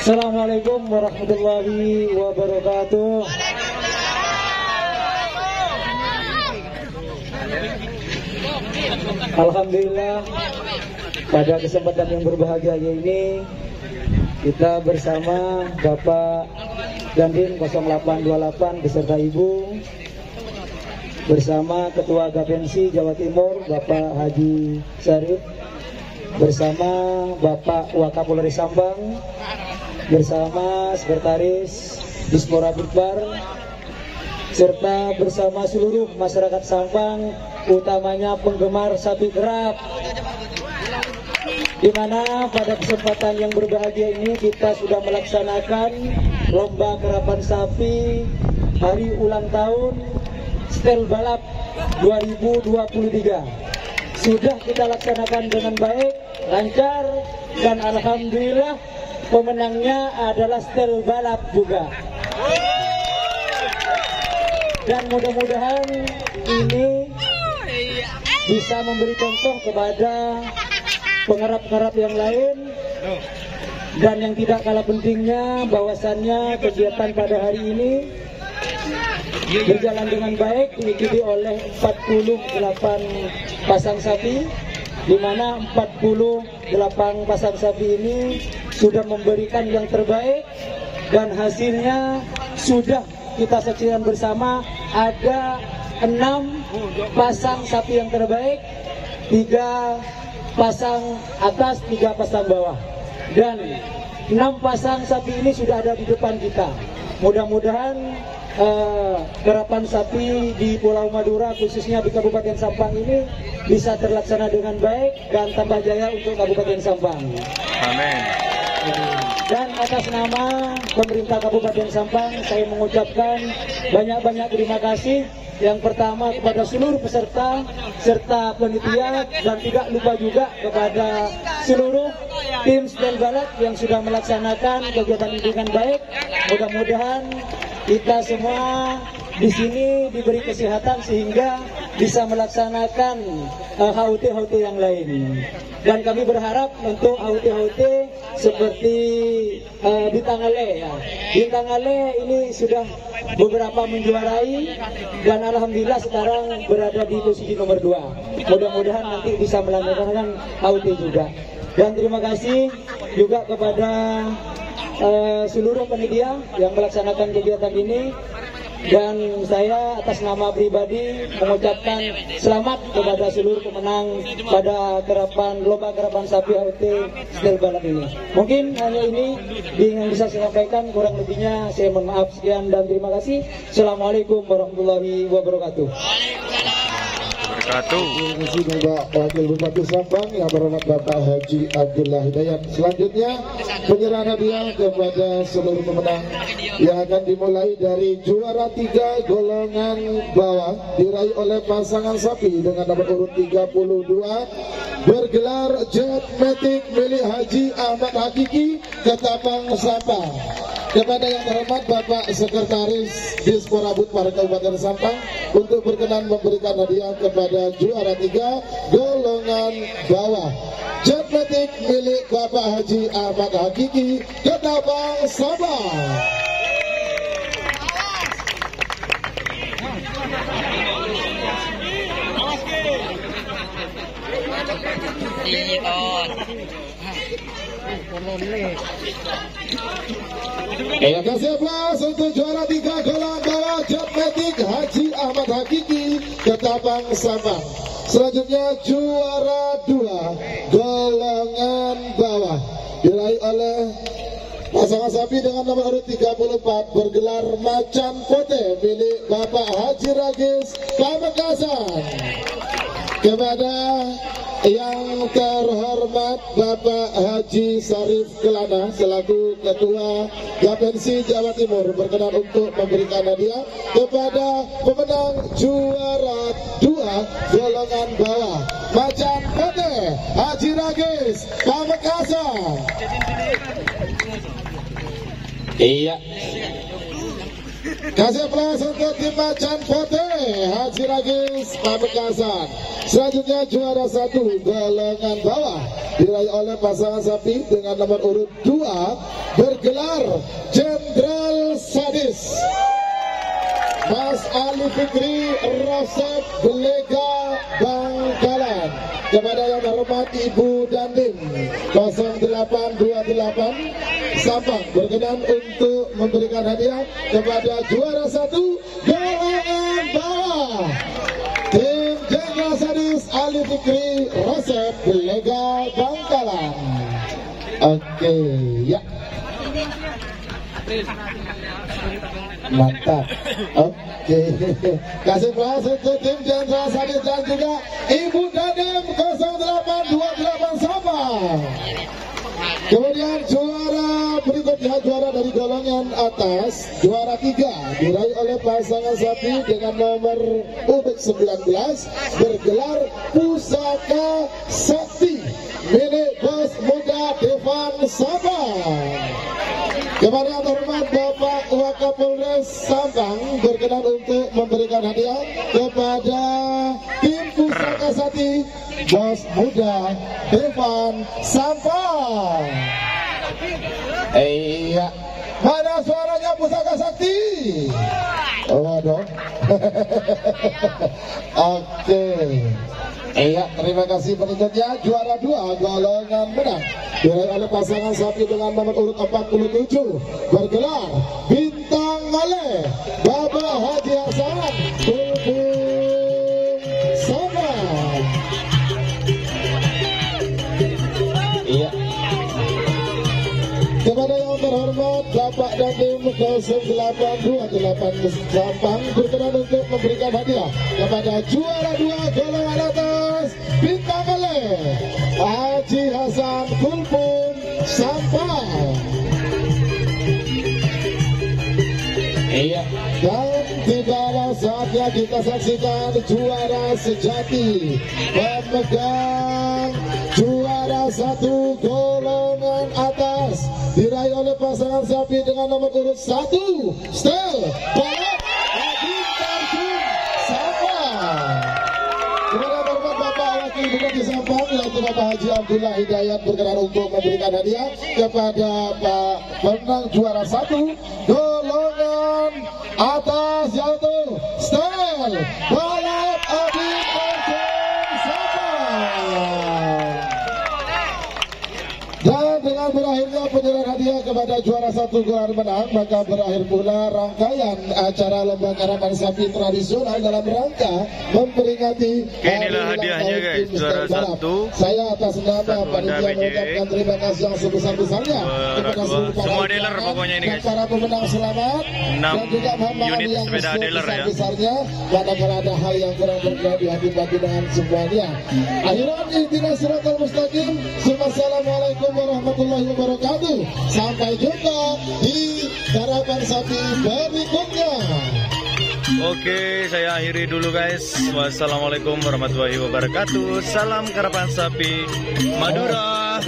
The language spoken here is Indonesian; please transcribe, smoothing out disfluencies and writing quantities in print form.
Assalamualaikum warahmatullahi wabarakatuh. Alhamdulillah, pada kesempatan yang berbahagia ini kita bersama Bapak Dandim 0828 beserta Ibu, bersama Ketua Gapensi Jawa Timur Bapak Haji Syarif, bersama Bapak Wakapolres Sampang, bersama Sekretaris Dispora Bukbar, serta bersama seluruh masyarakat Sampang, utamanya penggemar sapi kerap, di mana pada kesempatan yang berbahagia ini kita sudah melaksanakan lomba kerapan sapi hari ulang tahun Stel Balap 2023. Sudah kita laksanakan dengan baik, lancar, dan alhamdulillah pemenangnya adalah Stel Balap juga. Dan mudah-mudahan ini bisa memberi contoh kepada pengarap-pengarap yang lain, dan yang tidak kalah pentingnya bahwasannya kegiatan pada hari ini berjalan dengan baik, diikuti oleh 48 pasang sapi, di mana 48 pasang sapi ini sudah memberikan yang terbaik, dan hasilnya sudah kita saksikan bersama. Ada 6 pasang sapi yang terbaik, 3 pasang atas, 3 pasang bawah, dan 6 pasang sapi ini sudah ada di depan kita. Mudah-mudahan kerapan sapi di Pulau Madura, khususnya di Kabupaten Sampang ini bisa terlaksana dengan baik dan tambah jaya untuk Kabupaten Sampang. Amin. Dan atas nama pemerintah Kabupaten Sampang, saya mengucapkan banyak-banyak terima kasih. Yang pertama kepada seluruh peserta serta panitia, dan tidak lupa juga kepada seluruh tim Stel Balap yang sudah melaksanakan kegiatan ini dengan baik. Mudah-mudahan kita semua di sini diberi kesehatan sehingga bisa melaksanakan HUT-HUT yang lain. Dan kami berharap untuk HUT-HUT seperti Bintang Ale ya. Bintang Ale ini sudah beberapa menjuarai, dan alhamdulillah sekarang berada di posisi nomor 2. Mudah-mudahan nanti bisa melanjutkan HUT juga. Dan terima kasih juga kepada seluruh panitia yang melaksanakan kegiatan ini. Dan saya atas nama pribadi mengucapkan selamat kepada seluruh pemenang pada lomba kerapan sapi HUT Stel Balap ini. Mungkin hanya ini yang bisa saya sampaikan, kurang lebihnya saya mohon maaf. Sekian dan terima kasih. Assalamualaikum warahmatullahi wabarakatuh. Terima kasih Bapak Wakil Bupati Sampang yang berhormat Bapak Haji Abdullah Hidayat. Selanjutnya penyerahan hadiah kepada seluruh pemenang yang akan dimulai dari juara 3 golongan bawah, diraih oleh pasangan sapi dengan nomor urut 32 bergelar Jet Matic milik Haji Ahmad Hakiki, Ketapang Sampang. Kepada yang terhormat Bapak Sekretaris Dispora Bukbar Kabupaten Sampang untuk berkenan memberikan hadiah kepada juara 3 golongan bawah, Jet Matic milik Bapak Haji Ahmad Hakiki, Ketapang Sampang. Terima kasih aplaus untuk juara 3 golongan bawah Jet Matic Haji Ahmad Hakiki, Ketapang Sampang. Selanjutnya juara 2 golongan bawah diraih oleh pasangan sapi dengan nomor urut 34 bergelar Macan Pote milik Bapak Haji Ragis Pamekasan. Kepada yang terhormat Bapak Haji Syarif Kelana selaku Ketua Gapensi Jawa Timur berkenan untuk memberikan hadiah kepada pemenang juara 2 golongan bawah Macan Pote Haji Ragis Pamekasan. Iya. Kasih aplaus untuk tim Macan Pote Haji Ragis Pamekasan. Selanjutnya juara 1 golongan bawah diraih oleh pasangan sapi dengan nomor urut 2 bergelar Jenderal Sadis Mas Ali Fikri Rosep Belega Bangkalan. Kepada yang terhormat Ibu Dandim 0828 Sampang berkenan untuk memberikan hadiah kepada juara 1 golongan bawah tim Jenderal Sadis Ali Fikri Rosep Belega Bangkalan. Oke, ya. Mantap. Oke. Kasih aplaus untuk tim Jenderal Sadis dan juga Ibu Dandim 0828 Sampang. Kemudian juara berikutnya, juara dari golongan atas, juara 3 diraih oleh pasangan sapi dengan nomor urut 19 bergelar Pusaka Sakti milik Bos Muda Devan Sampang. Kepada yang terhormat Bapak Wakapolres Sampang berkenan untuk memberikan hadiah kepada tim Pusaka Sakti Bos Muda Devan Sampang. Iya, mana suaranya Pusaka Sakti? Waduh. Oke. Iya, terima kasih. Berikutnya juara 2 golongan menang diraih oleh pasangan sapi dengan nomor urut 47 bergelar Bintang Maleh Bapak Haji Hasan Tulpung Sampang. Iya. Kepada yang terhormat Bapak Dandim 0828 Sampang berkenan untuk memberikan hadiah kepada juara 2 golongan atas Bintang Maleh Haji Hasan Tulpung Sampang. Iya. Dan tidaklah saatnya kita saksikan juara sejati pemegang juara 1 golongan atas diraih oleh pasangan sapi dengan nomor urut 1 Stel Balap Adi Tarjun Sampang. Kepada hormat Bapak Wakil Bupati Sampang yaitu Bapak Haji Abdullah Hidayat berkenan untuk memberikan hadiah kepada Pak pemenang juara 1 golongan atas yaitu Stel Balap Adi Tarjun Sampang. Dan dengan berakhirnya penyerahan hadiah kepada juara 1 gelar menang, maka berakhir pula rangkaian acara lomba karapan sapi tradisional dalam rangka memperingati inilah hadiahnya guys, juara 1. Saya atas nama panitia mengucapkan terima kasih yang sebesar-besarnya kepada seluruh semua dealer pokoknya ini guys. Para pemenang selamat 6 dan juga unit sepeda dealer ya. Besarnya, manakala ada hal yang kurang berkenan di hati bagi dengan semuanya. Akhiran ihdinas siratal mustaqim. Assalamualaikum warahmatullahi wabarakatuh. Sampai jumpa di karapan sapi berikutnya. Oke, saya akhiri dulu guys. Wassalamualaikum warahmatullahi wabarakatuh. Salam karapan sapi Madura.